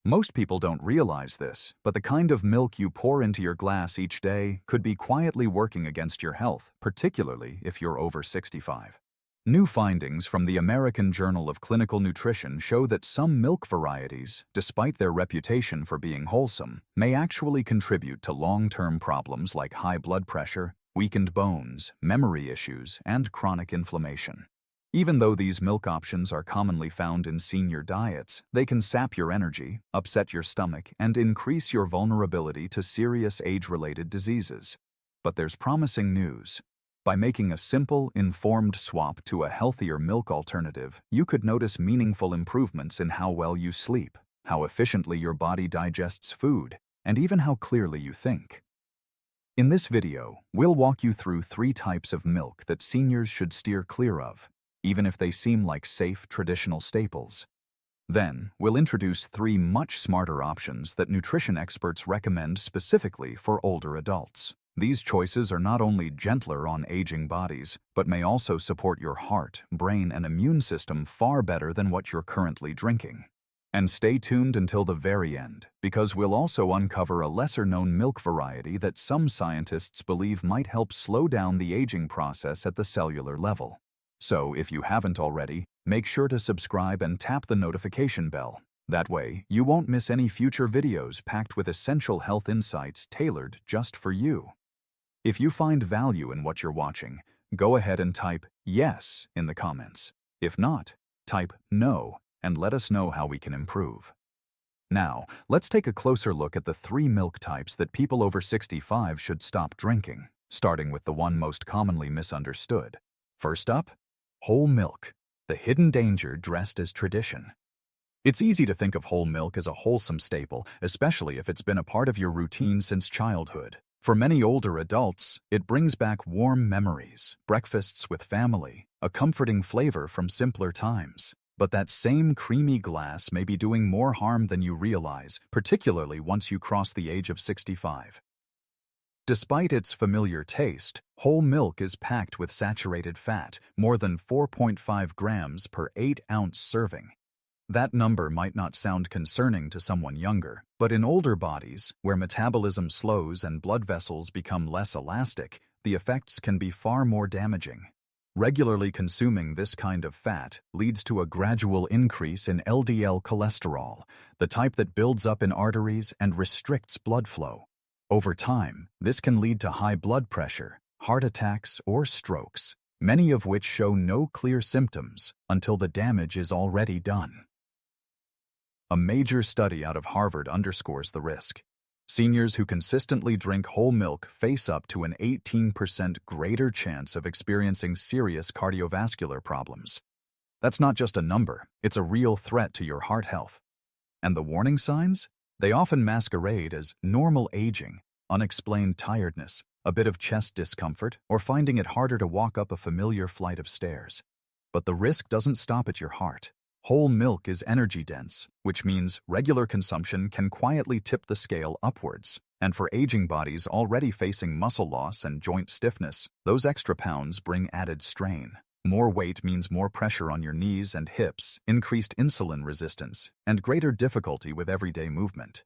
Most people don't realize this, but the kind of milk you pour into your glass each day could be quietly working against your health, particularly if you're over 65. New findings from the American Journal of Clinical Nutrition show that some milk varieties, despite their reputation for being wholesome, may actually contribute to long-term problems like high blood pressure, weakened bones, memory issues, and chronic inflammation. Even though these milk options are commonly found in senior diets, they can sap your energy, upset your stomach, and increase your vulnerability to serious age-related diseases. But there's promising news. By making a simple, informed swap to a healthier milk alternative, you could notice meaningful improvements in how well you sleep, how efficiently your body digests food, and even how clearly you think. In this video, we'll walk you through 3 types of milk that seniors should steer clear of, even if they seem like safe, traditional staples. Then, we'll introduce 3 much smarter options that nutrition experts recommend specifically for older adults. These choices are not only gentler on aging bodies, but may also support your heart, brain, and immune system far better than what you're currently drinking. And stay tuned until the very end, because we'll also uncover a lesser-known milk variety that some scientists believe might help slow down the aging process at the cellular level. So, if you haven't already, make sure to subscribe and tap the notification bell. That way, you won't miss any future videos packed with essential health insights tailored just for you. If you find value in what you're watching, go ahead and type "yes" in the comments. If not, type "no" and let us know how we can improve. Now, let's take a closer look at the 3 milk types that people over 65 should stop drinking, starting with the one most commonly misunderstood. First up, whole milk, the hidden danger dressed as tradition. It's easy to think of whole milk as a wholesome staple, especially if it's been a part of your routine since childhood. For many older adults, it brings back warm memories, breakfasts with family, a comforting flavor from simpler times. But that same creamy glass may be doing more harm than you realize, particularly once you cross the age of 65. Despite its familiar taste, whole milk is packed with saturated fat, more than 4.5 grams per 8-ounce serving. That number might not sound concerning to someone younger, but in older bodies, where metabolism slows and blood vessels become less elastic, the effects can be far more damaging. Regularly consuming this kind of fat leads to a gradual increase in LDL cholesterol, the type that builds up in arteries and restricts blood flow. Over time, this can lead to high blood pressure, heart attacks, or strokes, many of which show no clear symptoms until the damage is already done. A major study out of Harvard underscores the risk. Seniors who consistently drink whole milk face up to an 18% greater chance of experiencing serious cardiovascular problems. That's not just a number, it's a real threat to your heart health. And the warning signs? They often masquerade as normal aging, unexplained tiredness, a bit of chest discomfort, or finding it harder to walk up a familiar flight of stairs. But the risk doesn't stop at your heart. Whole milk is energy-dense, which means regular consumption can quietly tip the scale upwards. And for aging bodies already facing muscle loss and joint stiffness, those extra pounds bring added strain. More weight means more pressure on your knees and hips, increased insulin resistance, and greater difficulty with everyday movement.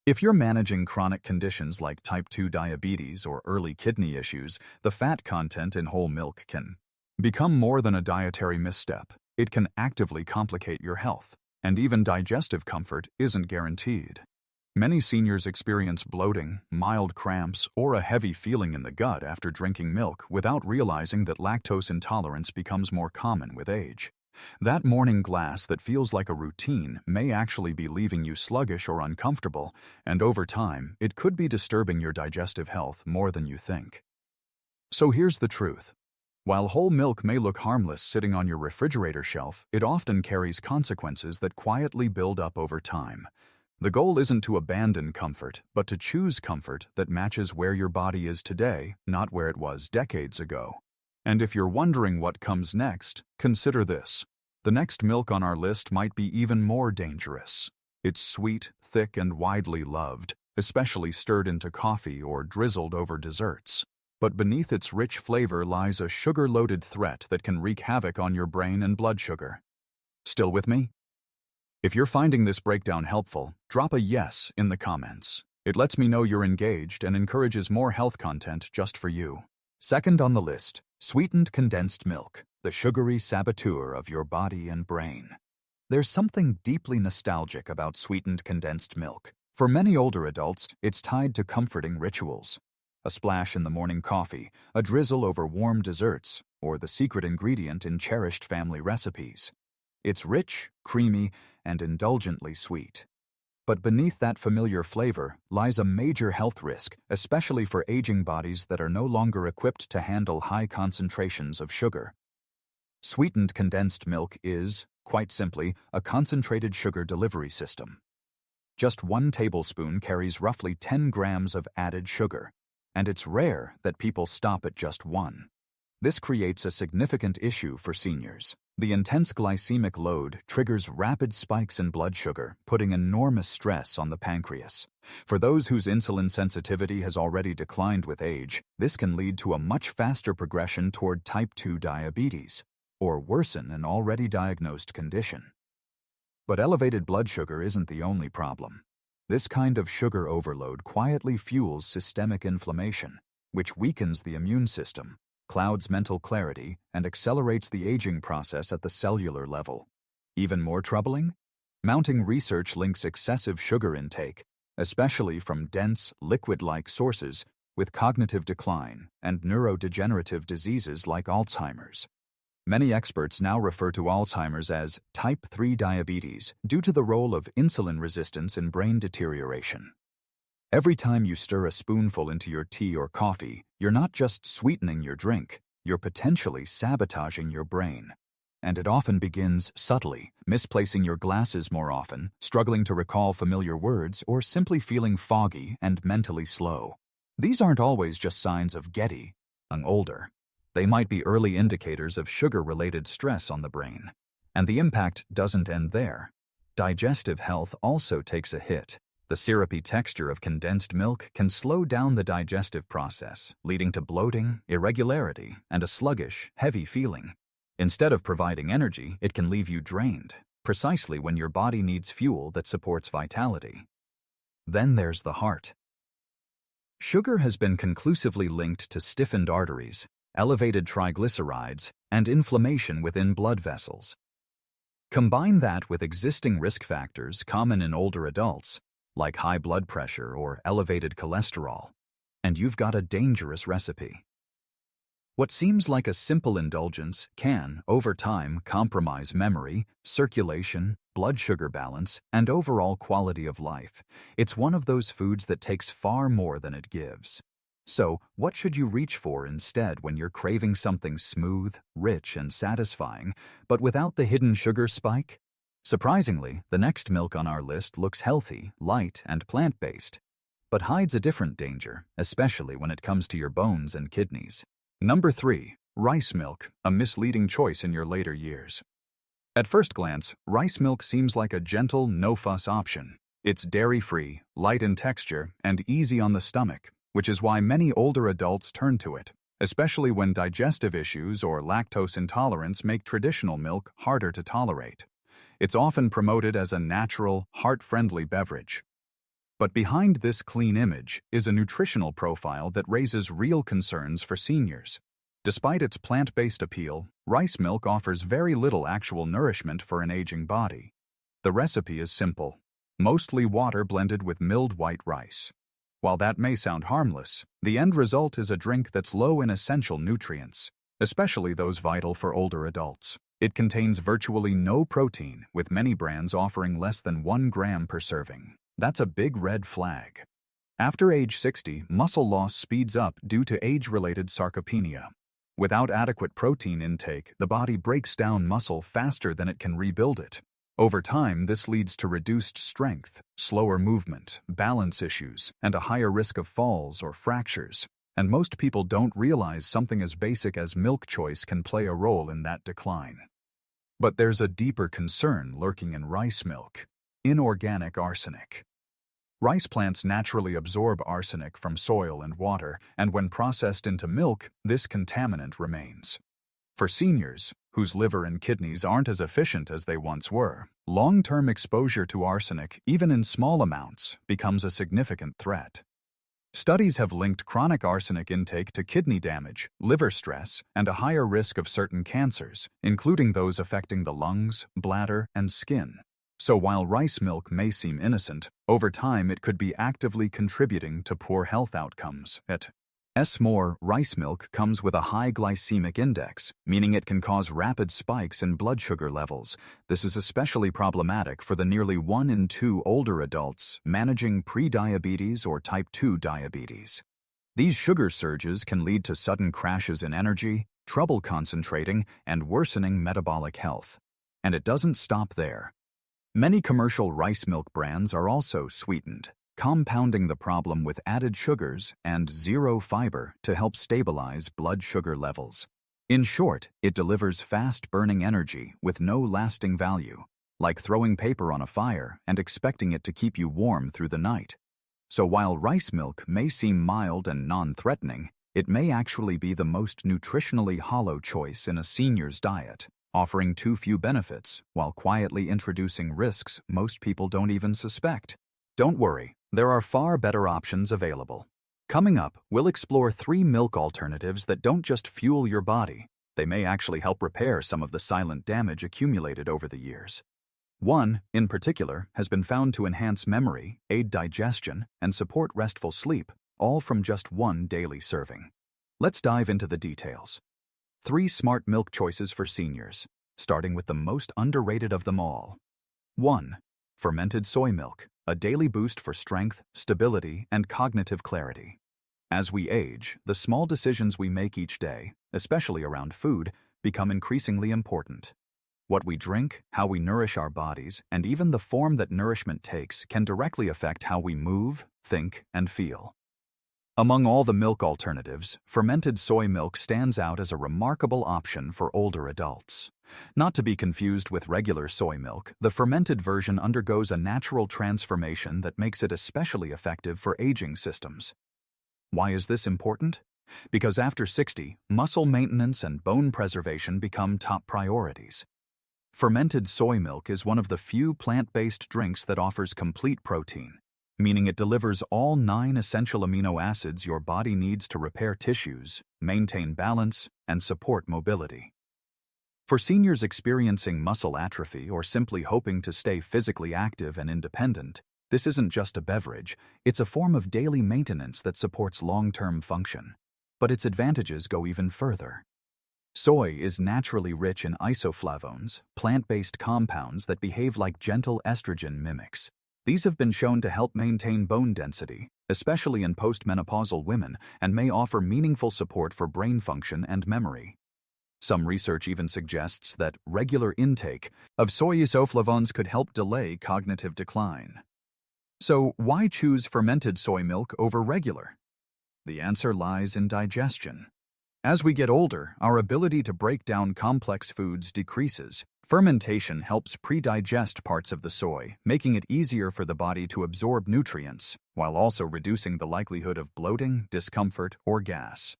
If you're managing chronic conditions like type 2 diabetes or early kidney issues, the fat content in whole milk can become more than a dietary misstep. It can actively complicate your health, and even digestive comfort isn't guaranteed. Many seniors experience bloating, mild cramps, or a heavy feeling in the gut after drinking milk without realizing that lactose intolerance becomes more common with age. That morning glass that feels like a routine may actually be leaving you sluggish or uncomfortable, and over time, it could be disturbing your digestive health more than you think. So here's the truth. While whole milk may look harmless sitting on your refrigerator shelf, it often carries consequences that quietly build up over time. The goal isn't to abandon comfort, but to choose comfort that matches where your body is today, not where it was decades ago. And if you're wondering what comes next, consider this. The next milk on our list might be even more dangerous. It's sweet, thick, and widely loved, especially stirred into coffee or drizzled over desserts. But beneath its rich flavor lies a sugar-loaded threat that can wreak havoc on your brain and blood sugar. Still with me? If you're finding this breakdown helpful, drop a yes in the comments. It lets me know you're engaged and encourages more health content just for you. Second on the list, sweetened condensed milk, the sugary saboteur of your body and brain. There's something deeply nostalgic about sweetened condensed milk. For many older adults, it's tied to comforting rituals. A splash in the morning coffee, a drizzle over warm desserts, or the secret ingredient in cherished family recipes. It's rich, creamy, and indulgently sweet. But beneath that familiar flavor lies a major health risk, especially for aging bodies that are no longer equipped to handle high concentrations of sugar. Sweetened condensed milk is, quite simply, a concentrated sugar delivery system. Just 1 tablespoon carries roughly 10 grams of added sugar, and it's rare that people stop at just 1. This creates a significant issue for seniors. The intense glycemic load triggers rapid spikes in blood sugar, putting enormous stress on the pancreas. For those whose insulin sensitivity has already declined with age, this can lead to a much faster progression toward type 2 diabetes, or worsen an already diagnosed condition. But elevated blood sugar isn't the only problem. This kind of sugar overload quietly fuels systemic inflammation, which weakens the immune system, clouds mental clarity, and accelerates the aging process at the cellular level. Even more troubling? Mounting research links excessive sugar intake, especially from dense, liquid-like sources, with cognitive decline and neurodegenerative diseases like Alzheimer's. Many experts now refer to Alzheimer's as type 3 diabetes due to the role of insulin resistance in brain deterioration. Every time you stir a spoonful into your tea or coffee, you're not just sweetening your drink, you're potentially sabotaging your brain. And it often begins subtly, misplacing your glasses more often, struggling to recall familiar words, or simply feeling foggy and mentally slow. These aren't always just signs of getting older. They might be early indicators of sugar-related stress on the brain. And the impact doesn't end there. Digestive health also takes a hit. The syrupy texture of condensed milk can slow down the digestive process, leading to bloating, irregularity, and a sluggish, heavy feeling. Instead of providing energy, it can leave you drained, precisely when your body needs fuel that supports vitality. Then there's the heart. Sugar has been conclusively linked to stiffened arteries, elevated triglycerides, and inflammation within blood vessels. Combine that with existing risk factors common in older adults, like high blood pressure or elevated cholesterol, and you've got a dangerous recipe. What seems like a simple indulgence can, over time, compromise memory, circulation, blood sugar balance, and overall quality of life. It's one of those foods that takes far more than it gives. So, what should you reach for instead when you're craving something smooth, rich, and satisfying, but without the hidden sugar spike? Surprisingly, the next milk on our list looks healthy, light, and plant-based, but hides a different danger, especially when it comes to your bones and kidneys. Number 3. Rice milk, a misleading choice in your later years. At first glance, rice milk seems like a gentle, no-fuss option. It's dairy-free, light in texture, and easy on the stomach, which is why many older adults turn to it, especially when digestive issues or lactose intolerance make traditional milk harder to tolerate. It's often promoted as a natural, heart-friendly beverage. But behind this clean image is a nutritional profile that raises real concerns for seniors. Despite its plant-based appeal, rice milk offers very little actual nourishment for an aging body. The recipe is simple, mostly water blended with milled white rice. While that may sound harmless, the end result is a drink that's low in essential nutrients, especially those vital for older adults. It contains virtually no protein, with many brands offering less than 1 gram per serving. That's a big red flag. After age 60, muscle loss speeds up due to age-related sarcopenia. Without adequate protein intake, the body breaks down muscle faster than it can rebuild it. Over time, this leads to reduced strength, slower movement, balance issues, and a higher risk of falls or fractures. And most people don't realize something as basic as milk choice can play a role in that decline. But there's a deeper concern lurking in rice milk: inorganic arsenic. Rice plants naturally absorb arsenic from soil and water, and when processed into milk, this contaminant remains. For seniors, whose liver and kidneys aren't as efficient as they once were, long-term exposure to arsenic, even in small amounts, becomes a significant threat. Studies have linked chronic arsenic intake to kidney damage, liver stress, and a higher risk of certain cancers, including those affecting the lungs, bladder, and skin. So while rice milk may seem innocent, over time it could be actively contributing to poor health outcomes. More, rice milk comes with a high glycemic index, meaning it can cause rapid spikes in blood sugar levels. This is especially problematic for the nearly 1 in 2 older adults managing prediabetes or type 2 diabetes. These sugar surges can lead to sudden crashes in energy, trouble concentrating, and worsening metabolic health. And it doesn't stop there. Many commercial rice milk brands are also sweetened, compounding the problem with added sugars and zero fiber to help stabilize blood sugar levels. In short, it delivers fast-burning energy with no lasting value, like throwing paper on a fire and expecting it to keep you warm through the night. So while rice milk may seem mild and non-threatening, it may actually be the most nutritionally hollow choice in a senior's diet, offering too few benefits while quietly introducing risks most people don't even suspect. Don't worry, there are far better options available. Coming up, we'll explore 3 milk alternatives that don't just fuel your body, they may actually help repair some of the silent damage accumulated over the years. One, in particular, has been found to enhance memory, aid digestion, and support restful sleep, all from just 1 daily serving. Let's dive into the details. 3 smart milk choices for seniors, starting with the most underrated of them all. 1. Fermented soy milk, a daily boost for strength, stability, and cognitive clarity. As we age, the small decisions we make each day, especially around food, become increasingly important. What we drink, how we nourish our bodies, and even the form that nourishment takes can directly affect how we move, think, and feel. Among all the milk alternatives, fermented soy milk stands out as a remarkable option for older adults. Not to be confused with regular soy milk, the fermented version undergoes a natural transformation that makes it especially effective for aging systems. Why is this important? Because after 60, muscle maintenance and bone preservation become top priorities. Fermented soy milk is one of the few plant-based drinks that offers complete protein, meaning it delivers all 9 essential amino acids your body needs to repair tissues, maintain balance, and support mobility. For seniors experiencing muscle atrophy or simply hoping to stay physically active and independent, this isn't just a beverage, it's a form of daily maintenance that supports long-term function. But its advantages go even further. Soy is naturally rich in isoflavones, plant-based compounds that behave like gentle estrogen mimics. These have been shown to help maintain bone density, especially in postmenopausal women, and may offer meaningful support for brain function and memory. Some research even suggests that regular intake of soy isoflavones could help delay cognitive decline. So why choose fermented soy milk over regular? The answer lies in digestion. As we get older, our ability to break down complex foods decreases. Fermentation helps pre-digest parts of the soy, making it easier for the body to absorb nutrients, while also reducing the likelihood of bloating, discomfort, or gas.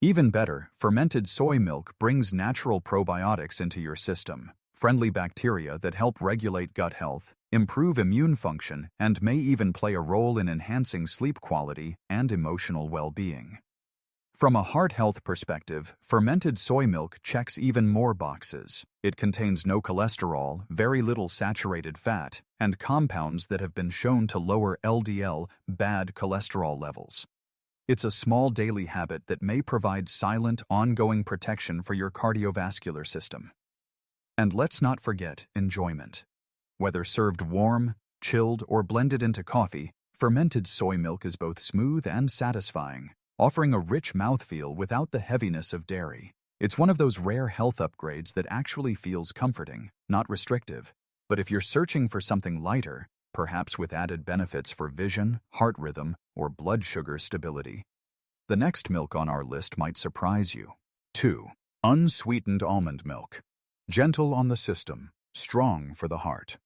Even better, fermented soy milk brings natural probiotics into your system, friendly bacteria that help regulate gut health, improve immune function, and may even play a role in enhancing sleep quality and emotional well-being. From a heart health perspective, fermented soy milk checks even more boxes. It contains no cholesterol, very little saturated fat, and compounds that have been shown to lower LDL, bad cholesterol levels. It's a small daily habit that may provide silent, ongoing protection for your cardiovascular system. And let's not forget enjoyment. Whether served warm, chilled, or blended into coffee, fermented soy milk is both smooth and satisfying, offering a rich mouthfeel without the heaviness of dairy. It's one of those rare health upgrades that actually feels comforting, not restrictive. But if you're searching for something lighter, perhaps with added benefits for vision, heart rhythm, or blood sugar stability, the next milk on our list might surprise you. 2. Unsweetened almond milk. Gentle on the system, strong for the heart.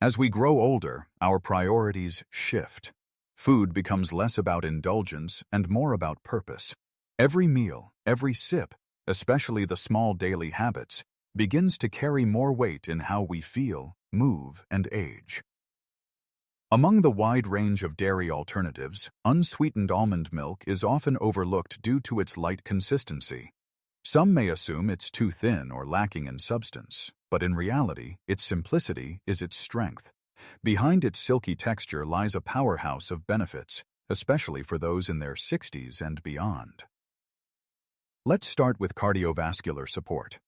As we grow older, our priorities shift. Food becomes less about indulgence and more about purpose. Every meal, every sip, especially the small daily habits, begins to carry more weight in how we feel, move, and age. Among the wide range of dairy alternatives, unsweetened almond milk is often overlooked due to its light consistency. Some may assume it's too thin or lacking in substance, but in reality, its simplicity is its strength. Behind its silky texture lies a powerhouse of benefits, especially for those in their 60s and beyond. Let's start with cardiovascular support.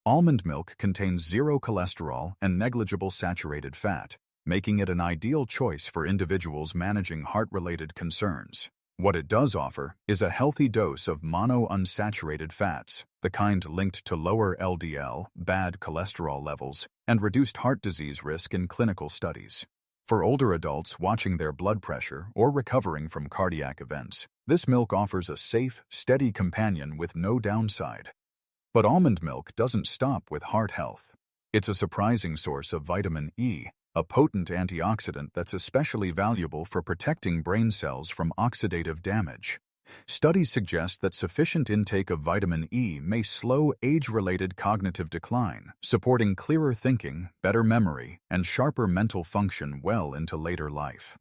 Almond milk contains zero cholesterol and negligible saturated fat, making it an ideal choice for individuals managing heart-related concerns. What it does offer is a healthy dose of monounsaturated fats, the kind linked to lower LDL, bad cholesterol levels, and reduced heart disease risk in clinical studies. For older adults watching their blood pressure or recovering from cardiac events, this milk offers a safe, steady companion with no downside. But almond milk doesn't stop with heart health. It's a surprising source of vitamin E, a potent antioxidant that's especially valuable for protecting brain cells from oxidative damage. Studies suggest that sufficient intake of vitamin E may slow age-related cognitive decline, supporting clearer thinking, better memory, and sharper mental function well into later life.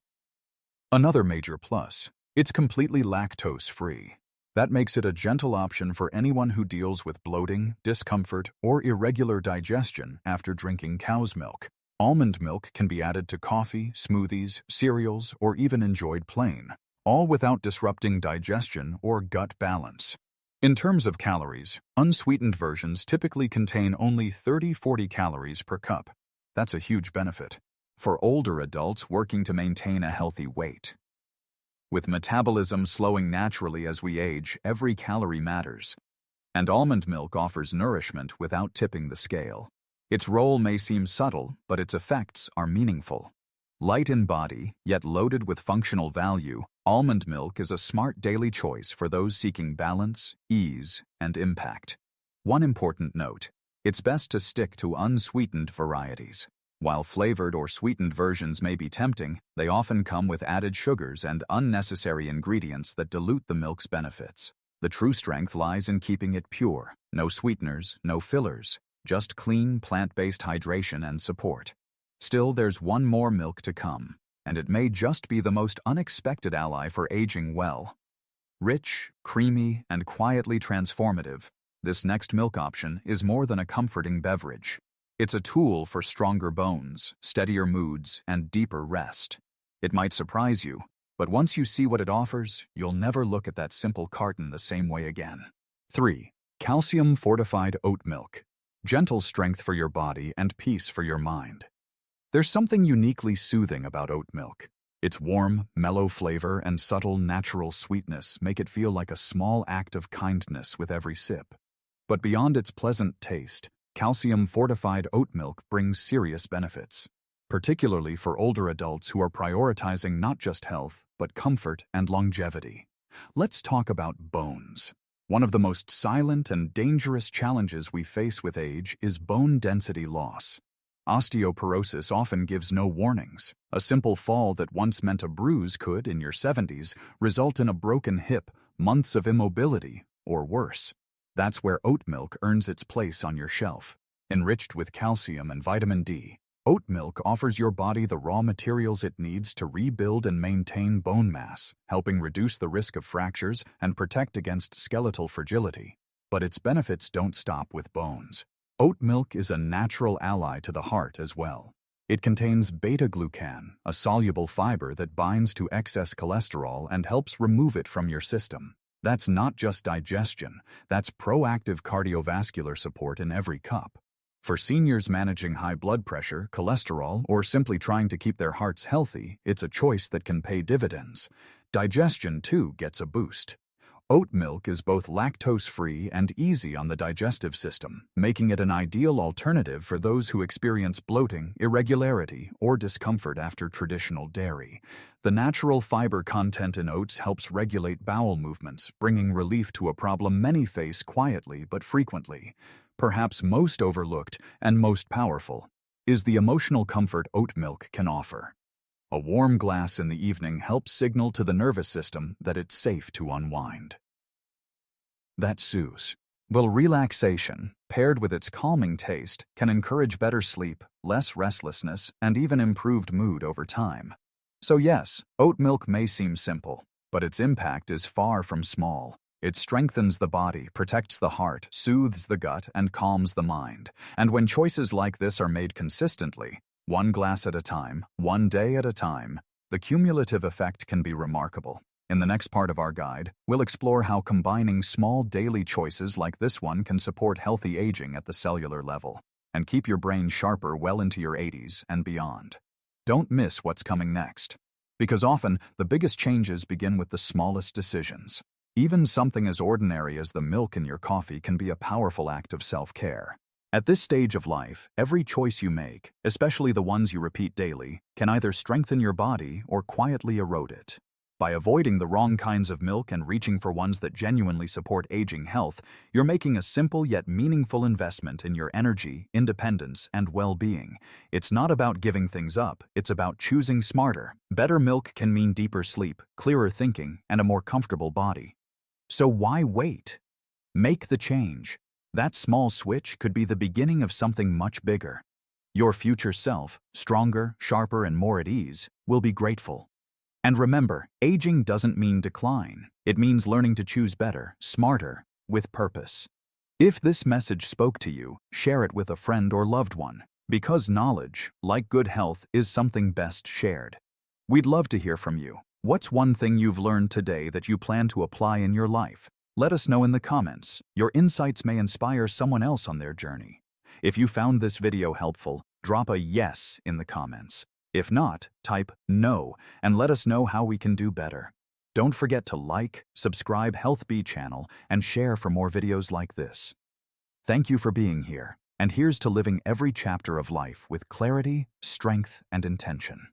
Another major plus: it's completely lactose-free. That makes it a gentle option for anyone who deals with bloating, discomfort, or irregular digestion after drinking cow's milk. Almond milk can be added to coffee, smoothies, cereals, or even enjoyed plain, all without disrupting digestion or gut balance. In terms of calories, unsweetened versions typically contain only 30–40 calories per cup. That's a huge benefit for older adults working to maintain a healthy weight. With metabolism slowing naturally as we age, every calorie matters. And almond milk offers nourishment without tipping the scale. Its role may seem subtle, but its effects are meaningful. Light in body, yet loaded with functional value, almond milk is a smart daily choice for those seeking balance, ease, and impact. One important note: it's best to stick to unsweetened varieties. While flavored or sweetened versions may be tempting, they often come with added sugars and unnecessary ingredients that dilute the milk's benefits. The true strength lies in keeping it pure. No sweeteners, no fillers. Just clean, plant-based hydration and support. Still, there's one more milk to come, and it may just be the most unexpected ally for aging well. Rich, creamy, and quietly transformative, this next milk option is more than a comforting beverage. It's a tool for stronger bones, steadier moods, and deeper rest. It might surprise you, but once you see what it offers, you'll never look at that simple carton the same way again. 3. Calcium-Fortified Oat Milk. Gentle strength for your body and peace for your mind. There's something uniquely soothing about oat milk. Its warm, mellow flavor and subtle, natural sweetness make it feel like a small act of kindness with every sip. But beyond its pleasant taste, calcium-fortified oat milk brings serious benefits, particularly for older adults who are prioritizing not just health, but comfort and longevity. Let's talk about bones. One of the most silent and dangerous challenges we face with age is bone density loss. Osteoporosis often gives no warnings. A simple fall that once meant a bruise could, in your 70s, result in a broken hip, months of immobility, or worse. That's where oat milk earns its place on your shelf. Enriched with calcium and vitamin D, oat milk offers your body the raw materials it needs to rebuild and maintain bone mass, helping reduce the risk of fractures and protect against skeletal fragility. But its benefits don't stop with bones. Oat milk is a natural ally to the heart as well. It contains beta-glucan, a soluble fiber that binds to excess cholesterol and helps remove it from your system. That's not just digestion, that's proactive cardiovascular support in every cup. For seniors managing high blood pressure, cholesterol, or simply trying to keep their hearts healthy, it's a choice that can pay dividends. Digestion, too, gets a boost. Oat milk is both lactose-free and easy on the digestive system, making it an ideal alternative for those who experience bloating, irregularity, or discomfort after traditional dairy. The natural fiber content in oats helps regulate bowel movements, bringing relief to a problem many face quietly but frequently. Perhaps most overlooked and most powerful is the emotional comfort oat milk can offer. A warm glass in the evening helps signal to the nervous system that it's safe to unwind. That soothes. Well, relaxation, paired with its calming taste, can encourage better sleep, less restlessness, and even improved mood over time. So yes, oat milk may seem simple, but its impact is far from small. It strengthens the body, protects the heart, soothes the gut, and calms the mind. And when choices like this are made consistently, one glass at a time, one day at a time, the cumulative effect can be remarkable. In the next part of our guide, we'll explore how combining small daily choices like this one can support healthy aging at the cellular level and keep your brain sharper well into your 80s and beyond. Don't miss what's coming next, because often the biggest changes begin with the smallest decisions. Even something as ordinary as the milk in your coffee can be a powerful act of self-care. At this stage of life, every choice you make, especially the ones you repeat daily, can either strengthen your body or quietly erode it. By avoiding the wrong kinds of milk and reaching for ones that genuinely support aging health, you're making a simple yet meaningful investment in your energy, independence, and well-being. It's not about giving things up, it's about choosing smarter. Better milk can mean deeper sleep, clearer thinking, and a more comfortable body. So why wait? Make the change. That small switch could be the beginning of something much bigger. Your future self, stronger, sharper, and more at ease, will be grateful. And remember, aging doesn't mean decline. It means learning to choose better, smarter, with purpose. If this message spoke to you, share it with a friend or loved one, because knowledge, like good health, is something best shared. We'd love to hear from you. What's one thing you've learned today that you plan to apply in your life? Let us know in the comments. Your insights may inspire someone else on their journey. If you found this video helpful, drop a yes in the comments. If not, type no and let us know how we can do better. Don't forget to like, subscribe HealthBee channel, and share for more videos like this. Thank you for being here, and here's to living every chapter of life with clarity, strength, and intention.